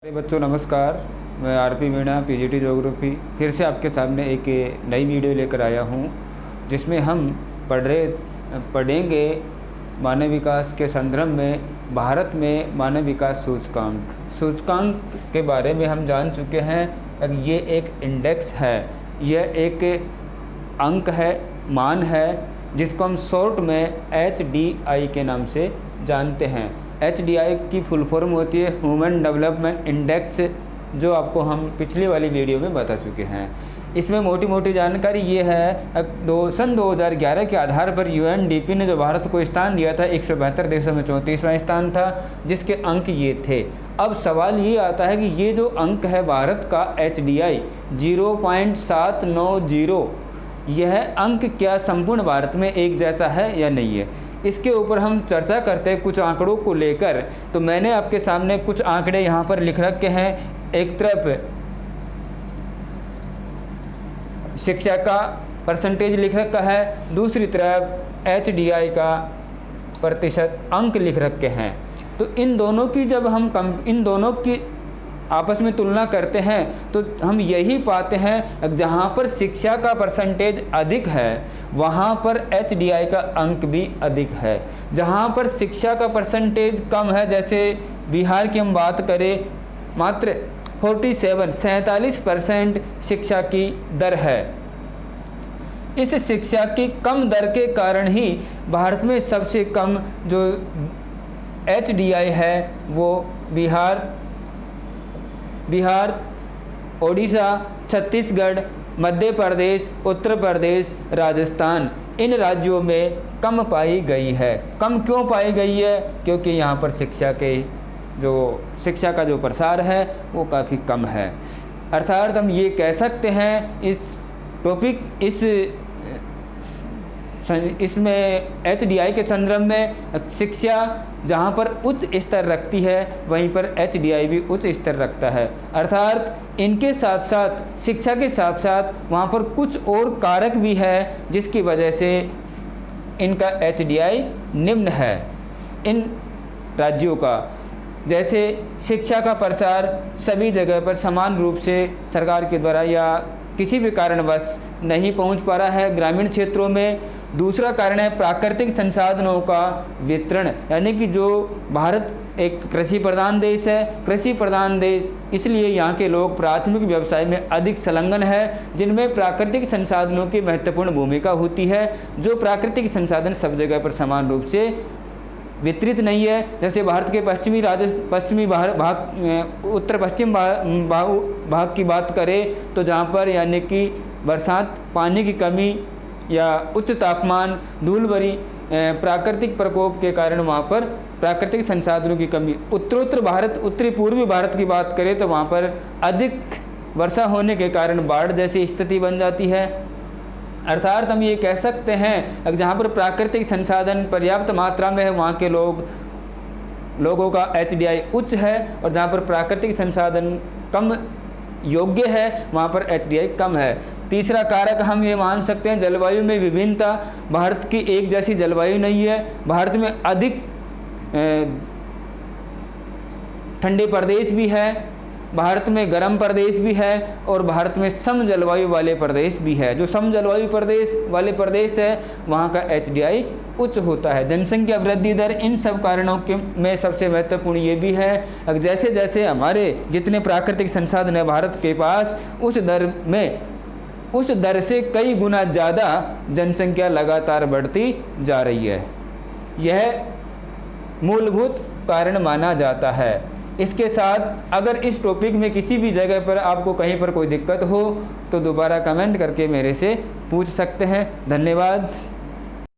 अरे बच्चों नमस्कार। मैं आरपी मीणा पीजीटी ज्योग्राफी फिर से आपके सामने एक नई वीडियो लेकर आया हूँ, जिसमें हम पढ़ेंगे मानव विकास के संदर्भ में भारत में मानव विकास सूचकांक के बारे में हम जान चुके हैं। ये एक इंडेक्स है, यह एक अंक है, मान है, जिसको हम शॉर्ट में HDI के नाम से जानते हैं। HDI की फुल फॉर्म होती है ह्यूमन डेवलपमेंट इंडेक्स, जो आपको हम पिछली वाली वीडियो में बता चुके हैं। इसमें मोटी मोटी जानकारी ये है, सन 2011 के आधार पर UNDP ने जो भारत को स्थान दिया था 172 देशों में 34वां स्थान था, जिसके अंक ये थे। अब सवाल ये आता है कि ये जो अंक है भारत का HDI 0.790, यह अंक क्या संपूर्ण भारत में एक जैसा है या नहीं है, इसके ऊपर हम चर्चा करते हैं कुछ आंकड़ों को लेकर। तो मैंने आपके सामने कुछ आंकड़े यहाँ पर लिख रखे हैं। एक तरफ शिक्षा का परसेंटेज लिख रखा है, दूसरी तरफ HDI का प्रतिशत अंक लिख रखे हैं। तो इन दोनों की जब हम इन दोनों की आपस में तुलना करते हैं तो हम यही पाते हैं, जहाँ पर शिक्षा का परसेंटेज अधिक है वहाँ पर HDI का अंक भी अधिक है। जहाँ पर शिक्षा का परसेंटेज कम है, जैसे बिहार की हम बात करें, मात्र 47% शिक्षा की दर है। इस शिक्षा की कम दर के कारण ही भारत में सबसे कम जो HDI है वो बिहार, ओडिशा, छत्तीसगढ़, मध्य प्रदेश, उत्तर प्रदेश, राजस्थान, इन राज्यों में कम पाई गई है। कम क्यों पाई गई है? क्योंकि यहाँ पर शिक्षा का जो प्रसार है वो काफ़ी कम है। अर्थात हम ये कह सकते हैं इसमें HDI के संदर्भ में शिक्षा जहाँ पर उच्च स्तर रखती है वहीं पर HDI भी उच्च स्तर रखता है। अर्थात इनके साथ साथ, शिक्षा के साथ साथ वहाँ पर कुछ और कारक भी है जिसकी वजह से इनका HDI निम्न है इन राज्यों का। जैसे शिक्षा का प्रसार सभी जगह पर समान रूप से सरकार के द्वारा या किसी भी कारणवश नहीं पहुंच पा रहा है ग्रामीण क्षेत्रों में। दूसरा कारण है प्राकृतिक संसाधनों का वितरण, यानी कि जो भारत एक कृषि प्रधान देश है, कृषि प्रधान देश इसलिए यहाँ के लोग प्राथमिक व्यवसाय में अधिक संलग्न है, जिनमें प्राकृतिक संसाधनों की महत्वपूर्ण भूमिका होती है। जो प्राकृतिक संसाधन सब जगह पर समान रूप से वितरित नहीं है। जैसे भारत के पश्चिमी भाग, उत्तर पश्चिम भाग की बात करें तो जहाँ पर यानी कि बरसात, पानी की कमी या उच्च तापमान, धूल भरी प्राकृतिक प्रकोप के कारण वहाँ पर प्राकृतिक संसाधनों की कमी। उत्तरी पूर्वी भारत की बात करें तो वहाँ पर अधिक वर्षा होने के कारण बाढ़ जैसी स्थिति बन जाती है। अर्थात हम ये कह सकते हैं जहाँ पर प्राकृतिक संसाधन पर्याप्त मात्रा में है वहाँ के लोगों का HDI उच्च है, और जहाँ पर प्राकृतिक संसाधन कम योग्य है वहाँ पर HDI कम है। तीसरा कारक हम ये मान सकते हैं जलवायु में विभिन्नता। भारत की एक जैसी जलवायु नहीं है। भारत में अधिक ठंडे प्रदेश भी है, भारत में गर्म प्रदेश भी है, और भारत में सम जलवायु वाले प्रदेश भी है। जो सम जलवायु वाले प्रदेश है वहाँ का HDI उच्च होता है। जनसंख्या वृद्धि दर, इन सब कारणों के में सबसे महत्वपूर्ण ये भी है, जैसे जैसे हमारे जितने प्राकृतिक संसाधन है भारत के पास, उस दर से कई गुना ज़्यादा जनसंख्या लगातार बढ़ती जा रही है। यह मूलभूत कारण माना जाता है। इसके साथ अगर इस टॉपिक में किसी भी जगह पर आपको कहीं पर कोई दिक्कत हो तो दोबारा कमेंट करके मेरे से पूछ सकते हैं। धन्यवाद।